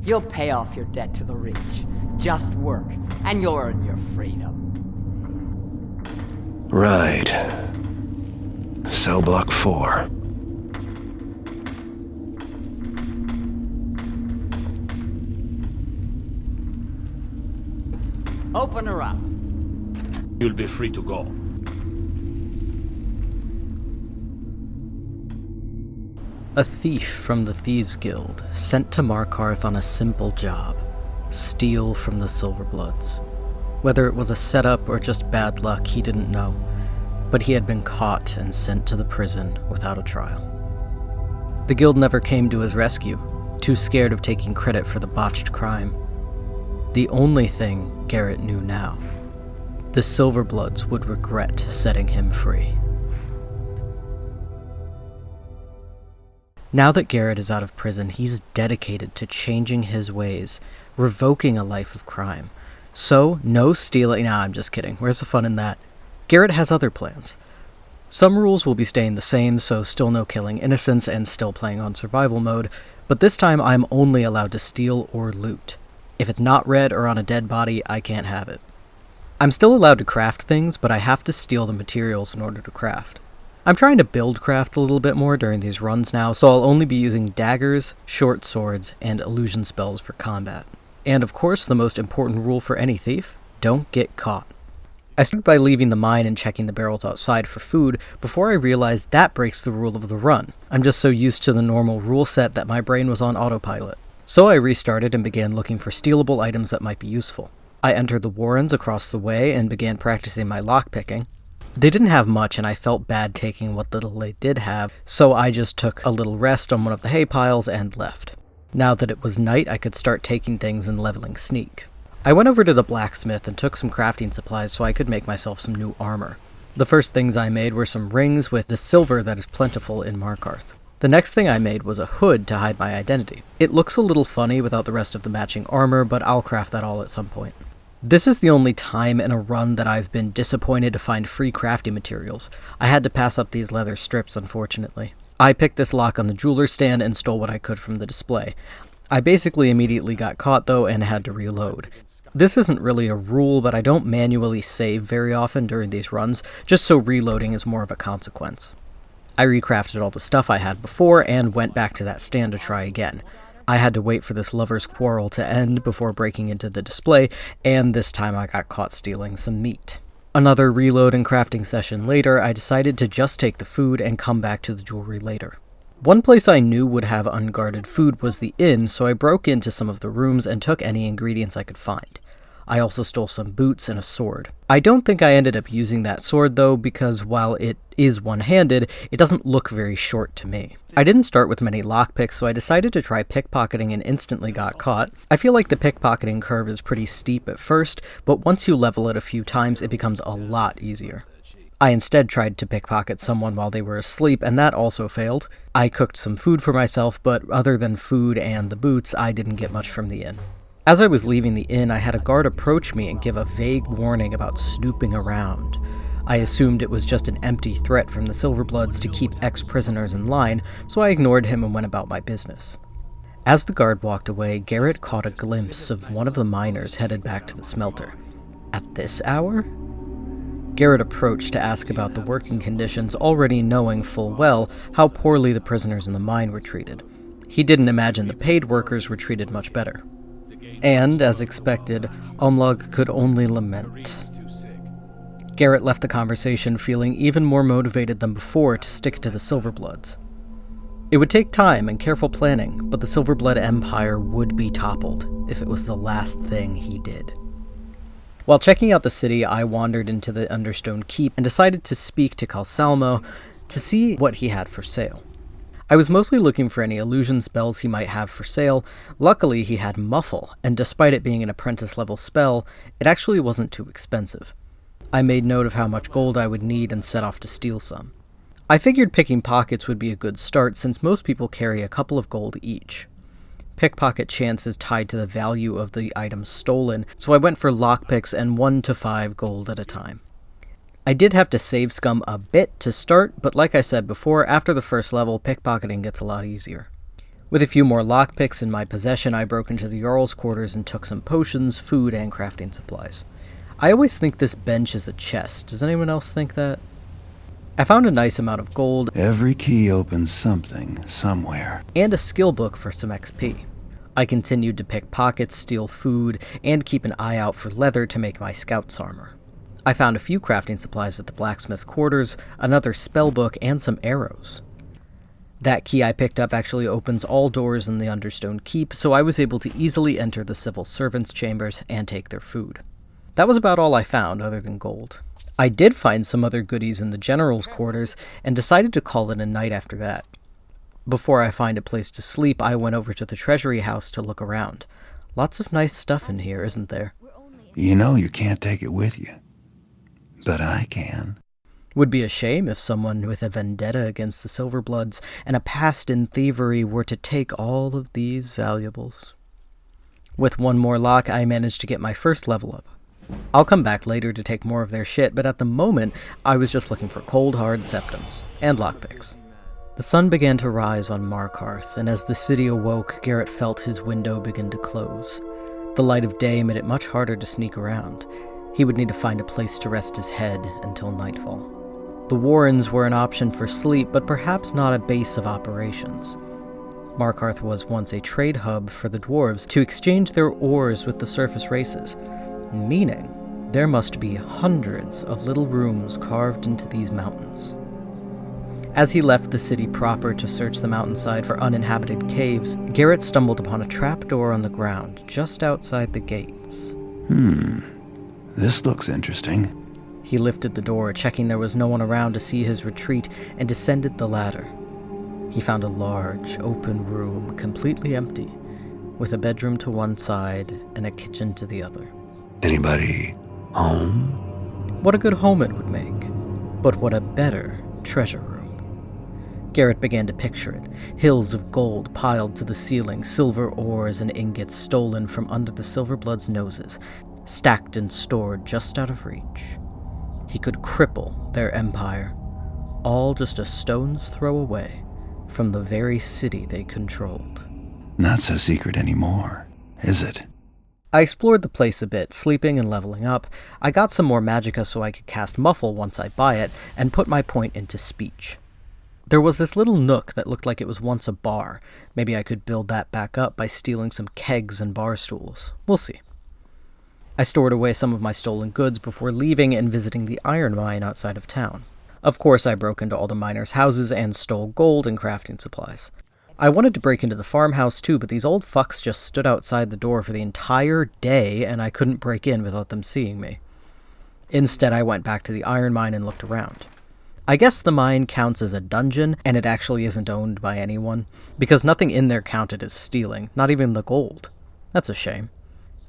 You'll pay off your debt to the rich. Just work, and you'll earn your freedom. Right. Cell block 4. Open her up. You'll be free to go. A thief from the Thieves Guild, sent to Markarth on a simple job. Steal from the Silverbloods. Whether it was a setup or just bad luck, he didn't know. But he had been caught and sent to the prison without a trial. The guild never came to his rescue, too scared of taking credit for the botched crime. The only thing Garrett knew now, the Silverbloods would regret setting him free. Now that Garrett is out of prison, he's dedicated to changing his ways, revoking a life of crime. So, no stealing. Nah, I'm just kidding. Where's the fun in that? Garrett has other plans. Some rules will be staying the same, so still no killing innocents and still playing on survival mode, but this time I'm only allowed to steal or loot. If it's not red or on a dead body, I can't have it. I'm still allowed to craft things, but I have to steal the materials in order to craft. I'm trying to build craft a little bit more during these runs now, so I'll only be using daggers, short swords, and illusion spells for combat. And of course, the most important rule for any thief, don't get caught. I started by leaving the mine and checking the barrels outside for food before I realized that breaks the rule of the run. I'm just so used to the normal rule set that my brain was on autopilot. So I restarted and began looking for stealable items that might be useful. I entered the Warrens across the way and began practicing my lockpicking. They didn't have much and I felt bad taking what little they did have, so I just took a little rest on one of the hay piles and left. Now that it was night, I could start taking things and leveling sneak. I went over to the blacksmith and took some crafting supplies so I could make myself some new armor. The first things I made were some rings with the silver that is plentiful in Markarth. The next thing I made was a hood to hide my identity. It looks a little funny without the rest of the matching armor, but I'll craft that all at some point. This is the only time in a run that I've been disappointed to find free crafting materials. I had to pass up these leather strips, unfortunately. I picked this lock on the jeweler's stand and stole what I could from the display. I basically immediately got caught though and had to reload. This isn't really a rule, but I don't manually save very often during these runs, just so reloading is more of a consequence. I recrafted all the stuff I had before and went back to that stand to try again. I had to wait for this lover's quarrel to end before breaking into the display, and this time I got caught stealing some meat. Another reload and crafting session later, I decided to just take the food and come back to the jewelry later. One place I knew would have unguarded food was the inn, so I broke into some of the rooms and took any ingredients I could find. I also stole some boots and a sword. I don't think I ended up using that sword though, because while it is one-handed, it doesn't look very short to me. I didn't start with many lockpicks, so I decided to try pickpocketing and instantly got caught. I feel like the pickpocketing curve is pretty steep at first, but once you level it a few times, it becomes a lot easier. I instead tried to pickpocket someone while they were asleep, and that also failed. I cooked some food for myself, but other than food and the boots, I didn't get much from the inn. As I was leaving the inn, I had a guard approach me and give a vague warning about snooping around. I assumed it was just an empty threat from the Silverbloods to keep ex-prisoners in line, so I ignored him and went about my business. As the guard walked away, Garrett caught a glimpse of one of the miners headed back to the smelter. At this hour? Garrett approached to ask about the working conditions, already knowing full well how poorly the prisoners in the mine were treated. He didn't imagine the paid workers were treated much better. And, as expected, Omlog could only lament. Garrett left the conversation feeling even more motivated than before to stick to the Silverbloods. It would take time and careful planning, but the Silverblood Empire would be toppled if it was the last thing he did. While checking out the city, I wandered into the Understone Keep and decided to speak to Calsalmo to see what he had for sale. I was mostly looking for any illusion spells he might have for sale. Luckily, he had Muffle, and despite it being an apprentice-level spell, it actually wasn't too expensive. I made note of how much gold I would need and set off to steal some. I figured picking pockets would be a good start since most people carry a couple of gold each. Pickpocket chance is tied to the value of the items stolen, so I went for lockpicks and 1 to 5 gold at a time. I did have to save scum a bit to start, but like I said before, after the first level, pickpocketing gets a lot easier. With a few more lockpicks in my possession, I broke into the Jarl's quarters and took some potions, food, and crafting supplies. I always think this bench is a chest. Does anyone else think that? I found a nice amount of gold. Every key opens something, somewhere. And a skill book for some XP. I continued to pick pockets, steal food, and keep an eye out for leather to make my scout's armor. I found a few crafting supplies at the blacksmith's quarters, another spell book, and some arrows. That key I picked up actually opens all doors in the Understone Keep, so I was able to easily enter the civil servants' chambers and take their food. That was about all I found, other than gold. I did find some other goodies in the general's quarters, and decided to call it a night after that. Before I find a place to sleep, I went over to the treasury house to look around. Lots of nice stuff in here, isn't there? You know you can't take it with you. But I can. Would be a shame if someone with a vendetta against the Silverbloods and a past in thievery were to take all of these valuables. With one more lock, I managed to get my first level up. I'll come back later to take more of their shit, but at the moment, I was just looking for cold hard septums and lockpicks. The sun began to rise on Markarth, and as the city awoke, Garrett felt his window begin to close. The light of day made it much harder to sneak around. He would need to find a place to rest his head until nightfall. The Warrens were an option for sleep, but perhaps not a base of operations. Markarth was once a trade hub for the dwarves to exchange their ores with the surface races, meaning there must be hundreds of little rooms carved into these mountains. As he left the city proper to search the mountainside for uninhabited caves, Garrett stumbled upon a trapdoor on the ground just outside the gates. This looks interesting. He lifted the door, checking there was no one around to see his retreat, and descended the ladder. He found a large, open room, completely empty, with a bedroom to one side and a kitchen to the other. Anybody home? What a good home it would make, but what a better treasure room. Garrett began to picture it, hills of gold piled to the ceiling, silver ores and ingots stolen from under the Silverbloods' noses, stacked and stored just out of reach. He could cripple their empire, all just a stone's throw away from the very city they controlled. Not so secret anymore, is it? I explored the place a bit, sleeping and leveling up. I got some more magicka so I could cast Muffle once I buy it, and put my point into speech. There was this little nook that looked like it was once a bar. Maybe I could build that back up by stealing some kegs and bar stools. We'll see. I stored away some of my stolen goods before leaving and visiting the iron mine outside of town. Of course, I broke into all the miners' houses and stole gold and crafting supplies. I wanted to break into the farmhouse too, but these old fucks just stood outside the door for the entire day, and I couldn't break in without them seeing me. Instead, I went back to the iron mine and looked around. I guess the mine counts as a dungeon, and it actually isn't owned by anyone, because nothing in there counted as stealing, not even the gold. That's a shame.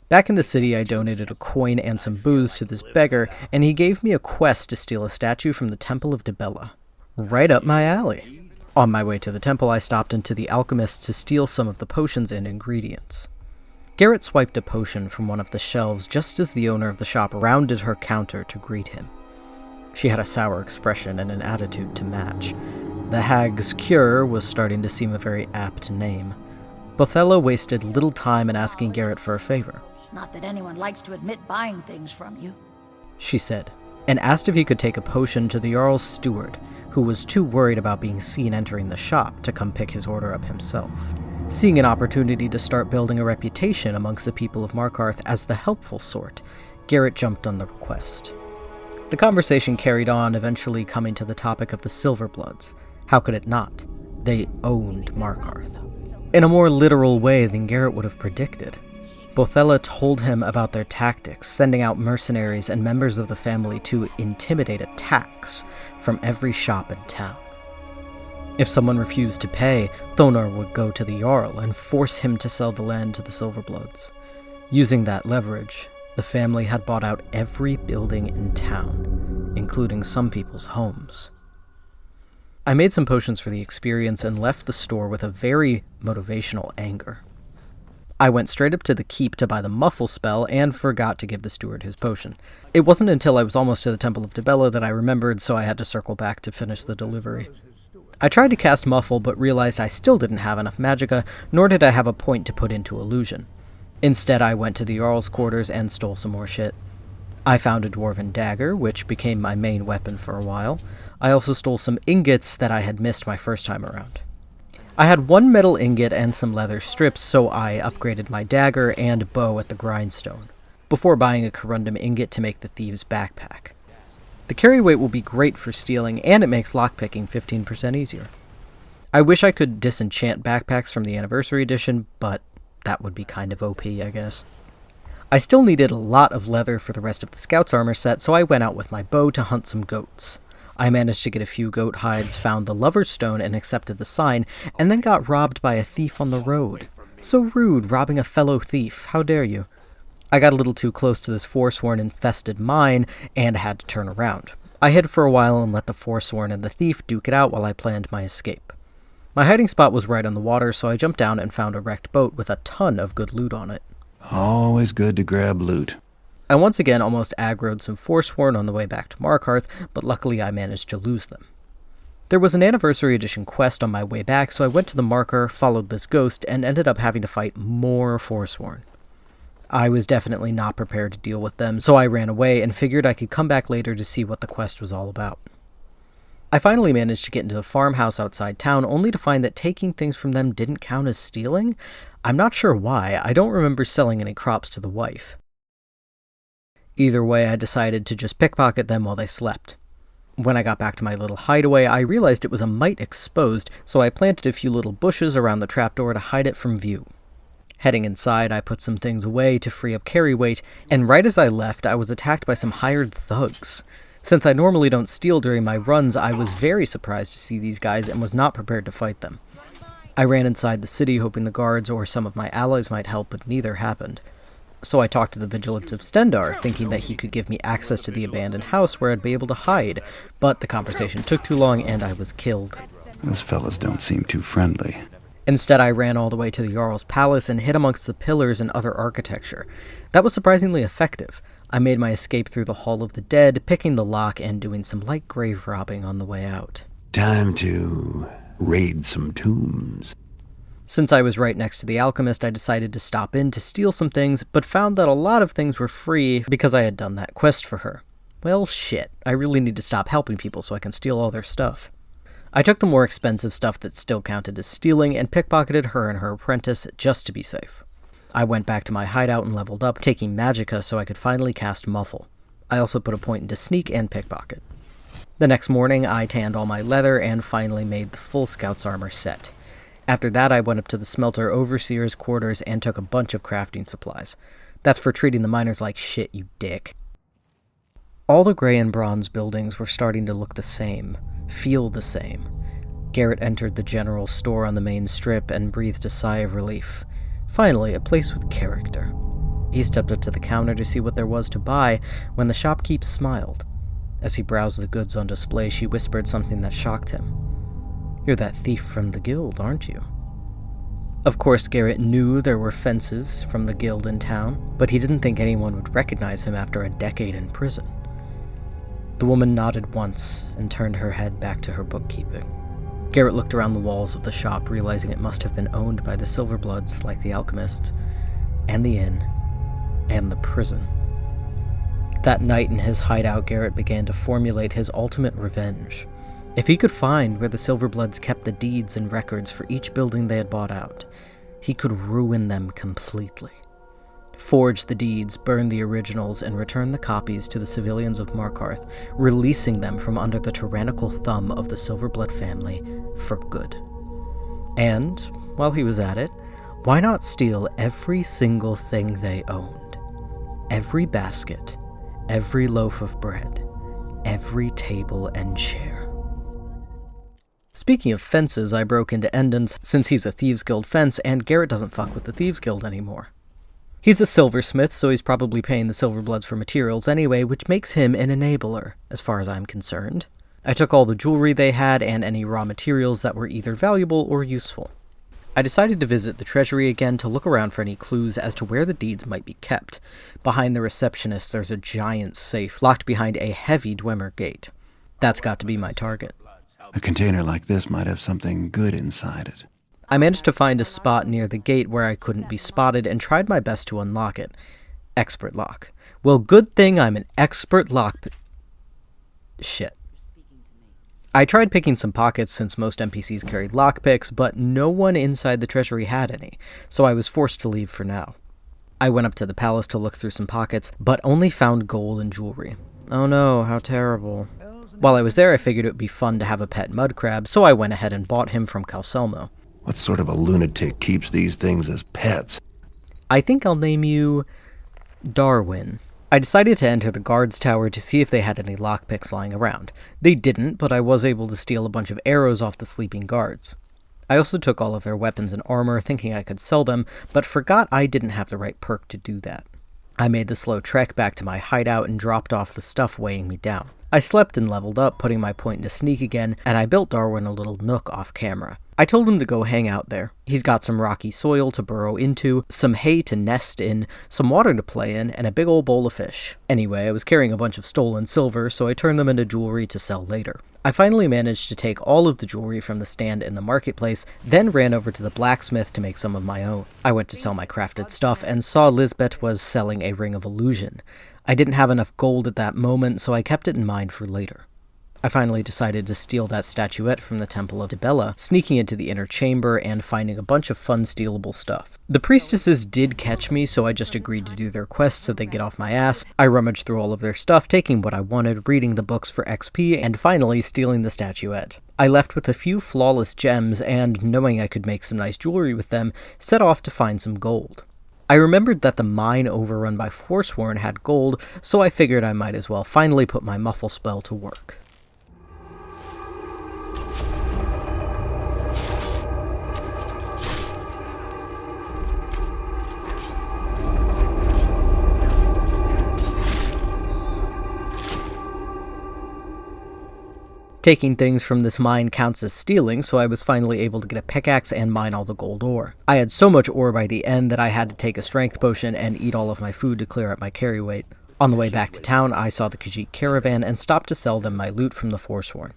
Back in the city, I donated a coin and some booze to this beggar, and he gave me a quest to steal a statue from the Temple of Dibella. Right up my alley. On my way to the temple, I stopped into the alchemist to steal some of the potions and ingredients. Garrett swiped a potion from one of the shelves just as the owner of the shop rounded her counter to greet him. She had a sour expression and an attitude to match. The hag's cure was starting to seem a very apt name. Bothella wasted little time in asking Garrett for a favor. Not that anyone likes to admit buying things from you, she said, and asked if he could take a potion to the Jarl's steward, who was too worried about being seen entering the shop to come pick his order up himself. Seeing an opportunity to start building a reputation amongst the people of Markarth as the helpful sort, Garrett jumped on the request. The conversation carried on, eventually coming to the topic of the Silverbloods. How could it not? They owned Markarth. In a more literal way than Garrett would have predicted. Bothella told him about their tactics, sending out mercenaries and members of the family to intimidate attacks from every shop in town. If someone refused to pay, Thonar would go to the Jarl and force him to sell the land to the Silverbloods. Using that leverage, the family had bought out every building in town, including some people's homes. I made some potions for the experience and left the store with a very motivational anger. I went straight up to the keep to buy the muffle spell and forgot to give the steward his potion. It wasn't until I was almost to the Temple of Dibella that I remembered, so I had to circle back to finish the delivery. I tried to cast Muffle, but realized I still didn't have enough magicka, nor did I have a point to put into illusion. Instead, I went to the Jarl's quarters and stole some more shit. I found a dwarven dagger, which became my main weapon for a while. I also stole some ingots that I had missed my first time around. I had one metal ingot and some leather strips, so I upgraded my dagger and bow at the grindstone, before buying a corundum ingot to make the thieves' backpack. The carry weight will be great for stealing, and it makes lockpicking 15% easier. I wish I could disenchant backpacks from the Anniversary Edition, but that would be kind of OP, I guess. I still needed a lot of leather for the rest of the Scout's armor set, so I went out with my bow to hunt some goats. I managed to get a few goat hides, found the Lover's Stone, and accepted the sign, and then got robbed by a thief on the road. So rude, robbing a fellow thief. How dare you? I got a little too close to this Forsworn-infested mine, and had to turn around. I hid for a while and let the Forsworn and the thief duke it out while I planned my escape. My hiding spot was right on the water, so I jumped down and found a wrecked boat with a ton of good loot on it. Always good to grab loot. I once again almost aggroed some Forsworn on the way back to Markarth, but luckily I managed to lose them. There was an Anniversary Edition quest on my way back, so I went to the marker, followed this ghost, and ended up having to fight more Forsworn. I was definitely not prepared to deal with them, so I ran away and figured I could come back later to see what the quest was all about. I finally managed to get into the farmhouse outside town, only to find that taking things from them didn't count as stealing. I'm not sure why. I don't remember selling any crops to the wife. Either way, I decided to just pickpocket them while they slept. When I got back to my little hideaway, I realized it was a mite exposed, so I planted a few little bushes around the trapdoor to hide it from view. Heading inside, I put some things away to free up carry weight, and right as I left, I was attacked by some hired thugs. Since I normally don't steal during my runs, I was very surprised to see these guys and was not prepared to fight them. I ran inside the city hoping the guards or some of my allies might help, but neither happened. So I talked to the Vigilance of Stendarr, thinking that he could give me access to the abandoned house where I'd be able to hide, but the conversation took too long and I was killed. Those fellas don't seem too friendly. Instead, I ran all the way to the Jarl's palace and hid amongst the pillars and other architecture. That was surprisingly effective. I made my escape through the Hall of the Dead, picking the lock and doing some light grave robbing on the way out. Time to raid some tombs. Since I was right next to the alchemist, I decided to stop in to steal some things, but found that a lot of things were free because I had done that quest for her. Well, shit. I really need to stop helping people so I can steal all their stuff. I took the more expensive stuff that still counted as stealing and pickpocketed her and her apprentice just to be safe. I went back to my hideout and leveled up, taking magicka so I could finally cast Muffle. I also put a point into sneak and pickpocket. The next morning, I tanned all my leather and finally made the full Scout's armor set. After that, I went up to the smelter overseer's quarters and took a bunch of crafting supplies. That's for treating the miners like shit, you dick. All the gray and bronze buildings were starting to look the same, feel the same. Garrett entered the general store on the main strip and breathed a sigh of relief. Finally, a place with character. He stepped up to the counter to see what there was to buy when the shopkeep smiled. As he browsed the goods on display, she whispered something that shocked him. "You're that thief from the guild, aren't you?" Of course, Garrett knew there were fences from the guild in town, but he didn't think anyone would recognize him after a decade in prison. The woman nodded once and turned her head back to her bookkeeping. Garrett looked around the walls of the shop, realizing it must have been owned by the Silverbloods like the alchemist, and the inn, and the prison. That night in his hideout, Garrett began to formulate his ultimate revenge. If he could find where the Silverbloods kept the deeds and records for each building they had bought out, he could ruin them completely. Forge the deeds, burn the originals, and return the copies to the civilians of Markarth, releasing them from under the tyrannical thumb of the Silverblood family for good. And, while he was at it, why not steal every single thing they owned? Every basket, every loaf of bread, every table and chair. Speaking of fences, I broke into Endon's since he's a Thieves Guild fence, and Garrett doesn't fuck with the Thieves Guild anymore. He's a silversmith, so he's probably paying the Silverbloods for materials anyway, which makes him an enabler, as far as I'm concerned. I took all the jewelry they had and any raw materials that were either valuable or useful. I decided to visit the treasury again to look around for any clues as to where the deeds might be kept. Behind the receptionist, there's a giant safe locked behind a heavy Dwemer gate. That's got to be my target. A container like this might have something good inside it. I managed to find a spot near the gate where I couldn't be spotted and tried my best to unlock it. Expert lock. Well, good thing I'm an expert lock... Shit. I tried picking some pockets since most NPCs carried lockpicks, but no one inside the treasury had any, so I was forced to leave for now. I went up to the palace to look through some pockets, but only found gold and jewelry. Oh no, how terrible. While I was there, I figured it would be fun to have a pet mud crab, so I went ahead and bought him from Calcelmo. What sort of a lunatic keeps these things as pets? I think I'll name you... Darwin. I decided to enter the guards tower to see if they had any lockpicks lying around. They didn't, but I was able to steal a bunch of arrows off the sleeping guards. I also took all of their weapons and armor, thinking I could sell them, but forgot I didn't have the right perk to do that. I made the slow trek back to my hideout and dropped off the stuff weighing me down. I slept and leveled up, putting my point into sneak again, and I built Darwin a little nook off camera. I told him to go hang out there. He's got some rocky soil to burrow into, some hay to nest in, some water to play in, and a big old bowl of fish. Anyway, I was carrying a bunch of stolen silver, so I turned them into jewelry to sell later. I finally managed to take all of the jewelry from the stand in the marketplace, then ran over to the blacksmith to make some of my own. I went to sell my crafted stuff and saw Lisbeth was selling a ring of illusion. I didn't have enough gold at that moment, so I kept it in mind for later. I finally decided to steal that statuette from the Temple of Dibella, sneaking into the inner chamber and finding a bunch of fun stealable stuff. The priestesses did catch me, so I just agreed to do their quest so they get off my ass. I rummaged through all of their stuff, taking what I wanted, reading the books for XP, and finally stealing the statuette. I left with a few flawless gems, and knowing I could make some nice jewelry with them, set off to find some gold. I remembered that the mine overrun by Forsworn had gold, so I figured I might as well finally put my muffle spell to work. Taking things from this mine counts as stealing, so I was finally able to get a pickaxe and mine all the gold ore. I had so much ore by the end that I had to take a strength potion and eat all of my food to clear out my carry weight. On the way back to town, I saw the Khajiit caravan and stopped to sell them my loot from the Forsworn.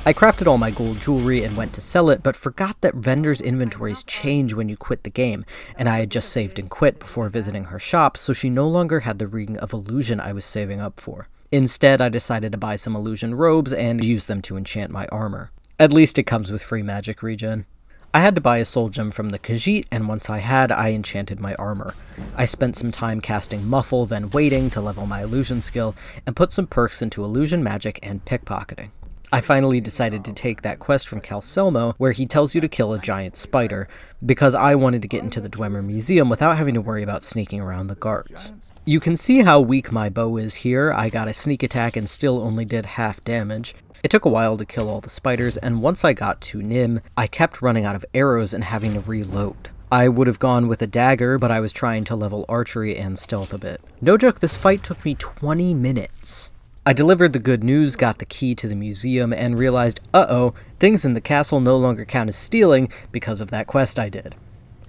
I crafted all my gold jewelry and went to sell it, but forgot that vendors' inventories change when you quit the game, and I had just saved and quit before visiting her shop, so she no longer had the ring of illusion I was saving up for. Instead, I decided to buy some illusion robes and use them to enchant my armor. At least it comes with free magic regen. I had to buy a soul gem from the Khajiit, and once I had, I enchanted my armor. I spent some time casting Muffle, then waiting to level my illusion skill, and put some perks into illusion magic and pickpocketing. I finally decided to take that quest from Calcelmo, where he tells you to kill a giant spider, because I wanted to get into the Dwemer Museum without having to worry about sneaking around the guards. You can see how weak my bow is here. I got a sneak attack and still only did half damage. It took a while to kill all the spiders, and once I got to Nim, I kept running out of arrows and having to reload. I would have gone with a dagger, but I was trying to level archery and stealth a bit. No joke, this fight took me 20 minutes. I delivered the good news, got the key to the museum, and realized, uh-oh, things in the castle no longer count as stealing because of that quest I did.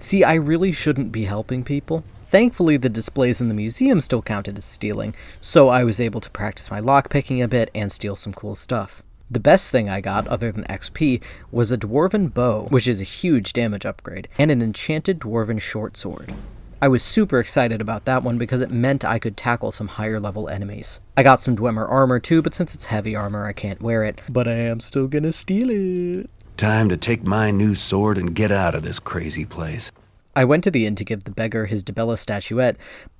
See, I really shouldn't be helping people. Thankfully, the displays in the museum still counted as stealing, so I was able to practice my lockpicking a bit and steal some cool stuff. The best thing I got, other than XP, was a dwarven bow, which is a huge damage upgrade, and an enchanted dwarven short sword. I was super excited about that one because it meant I could tackle some higher level enemies. I got some Dwemer armor too, but since it's heavy armor, I can't wear it. But I am still gonna steal it. Time to take my new sword and get out of this crazy place. I went to the inn to give the beggar his Dibella statuette,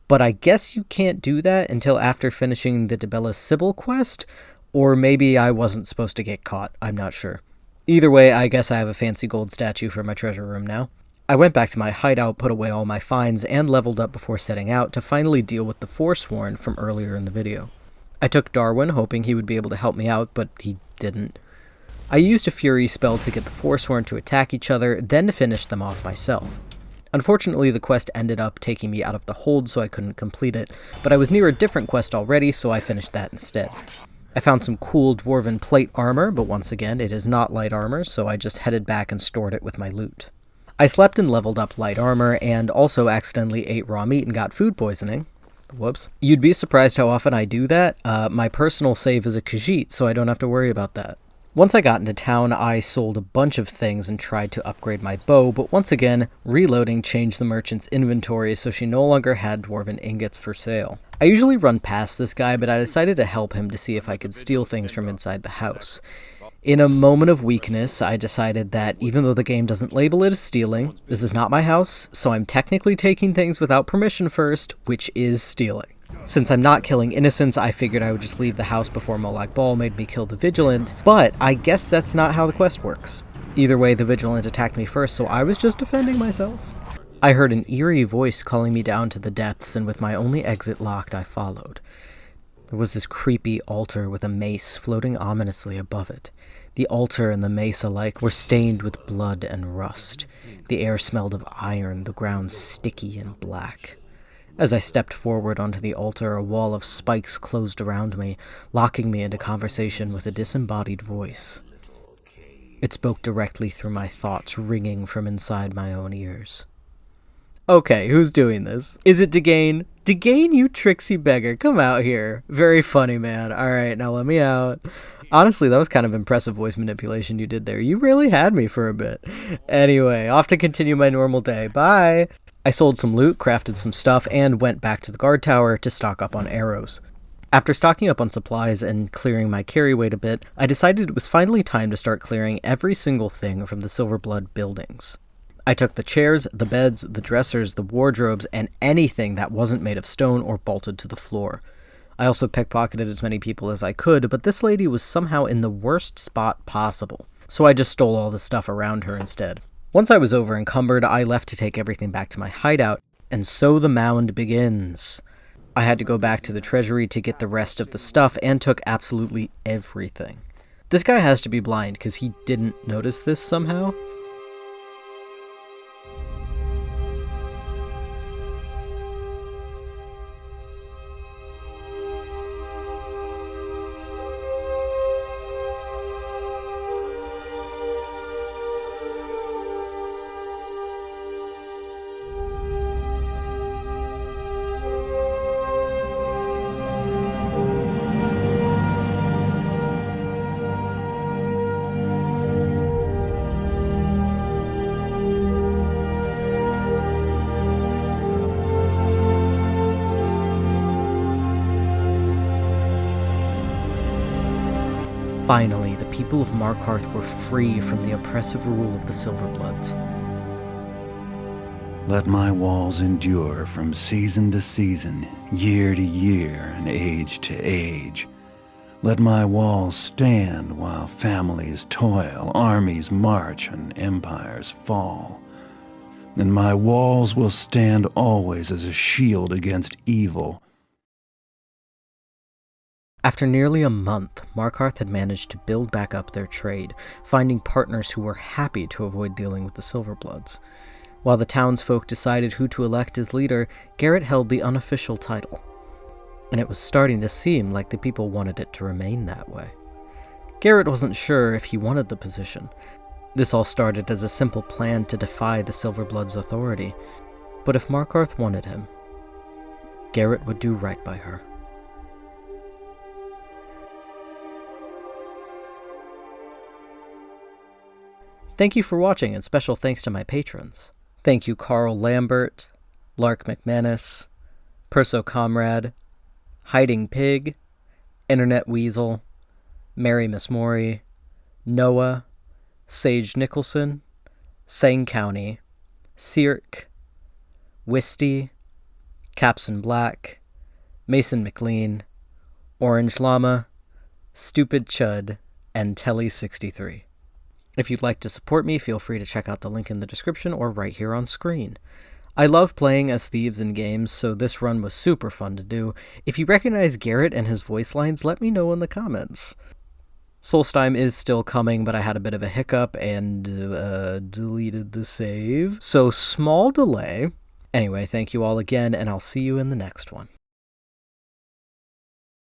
but I guess you can't do that until after finishing the Dibella Sybil quest, or maybe I wasn't supposed to get caught, I'm not sure. Either way, I guess I have a fancy gold statue for my treasure room now. I went back to my hideout, put away all my finds, and leveled up before setting out to finally deal with the Forsworn from earlier in the video. I took Darwin, hoping he would be able to help me out, but he didn't. I used a Fury spell to get the Forsworn to attack each other, then to finish them off myself. Unfortunately, the quest ended up taking me out of the hold, so I couldn't complete it, but I was near a different quest already, so I finished that instead. I found some cool dwarven plate armor, but once again, it is not light armor, so I just headed back and stored it with my loot. I slept and leveled up light armor, and also accidentally ate raw meat and got food poisoning. Whoops. You'd be surprised how often I do that. My personal save is a Khajiit, so I don't have to worry about that. Once I got into town, I sold a bunch of things and tried to upgrade my bow, but once again, reloading changed the merchant's inventory so she no longer had dwarven ingots for sale. I usually run past this guy, but I decided to help him to see if I could steal things from inside the house. In a moment of weakness, I decided that even though the game doesn't label it as stealing, this is not my house, so I'm technically taking things without permission first, which is stealing. Since I'm not killing innocents, I figured I would just leave the house before Molag Bal made me kill the Vigilant, but I guess that's not how the quest works. Either way, the Vigilant attacked me first, so I was just defending myself. I heard an eerie voice calling me down to the depths, and with my only exit locked, I followed. There was this creepy altar with a mace floating ominously above it. The altar and the mace alike were stained with blood and rust. The air smelled of iron, the ground sticky and black. As I stepped forward onto the altar, a wall of spikes closed around me, locking me into conversation with a disembodied voice. It spoke directly through my thoughts, ringing from inside my own ears. Okay, who's doing this? Is it Digane? Digane, you tricksy beggar, come out here. Very funny, man. Alright, now let me out. Honestly, that was kind of impressive voice manipulation you did there. You really had me for a bit. Anyway, off to continue my normal day. Bye! I sold some loot, crafted some stuff, and went back to the guard tower to stock up on arrows. After stocking up on supplies and clearing my carry weight a bit, I decided it was finally time to start clearing every single thing from the Silverblood buildings. I took the chairs, the beds, the dressers, the wardrobes, and anything that wasn't made of stone or bolted to the floor. I also pickpocketed as many people as I could, but this lady was somehow in the worst spot possible, so I just stole all the stuff around her instead. Once I was over encumbered, I left to take everything back to my hideout, and so the mound begins. I had to go back to the treasury to get the rest of the stuff, and took absolutely everything. This guy has to be blind, because he didn't notice this somehow. Finally, the people of Markarth were free from the oppressive rule of the Silverbloods. Let my walls endure from season to season, year to year, and age to age. Let my walls stand while families toil, armies march, and empires fall. And my walls will stand always as a shield against evil. After nearly a month, Markarth had managed to build back up their trade, finding partners who were happy to avoid dealing with the Silverbloods. While the townsfolk decided who to elect as leader, Garrett held the unofficial title. And it was starting to seem like the people wanted it to remain that way. Garrett wasn't sure if he wanted the position. This all started as a simple plan to defy the Silverbloods' authority. But if Markarth wanted him, Garrett would do right by her. Thank you for watching, and special thanks to my patrons. Thank you Carl Lambert, Lark McManus, Perso Comrade, Hiding Pig, Internet Weasel, Mary Miss Mori, Noah, Sage Nicholson, Sang County, Cirque, Wisty, Capson Black, Mason McLean, Orange Llama, Stupid Chud, and Telly63. If you'd like to support me, feel free to check out the link in the description or right here on screen. I love playing as thieves in games, so this run was super fun to do. If you recognize Garrett and his voice lines, let me know in the comments. Solstheim is still coming, but I had a bit of a hiccup and deleted the save. So small delay. Anyway, thank you all again, and I'll see you in the next one.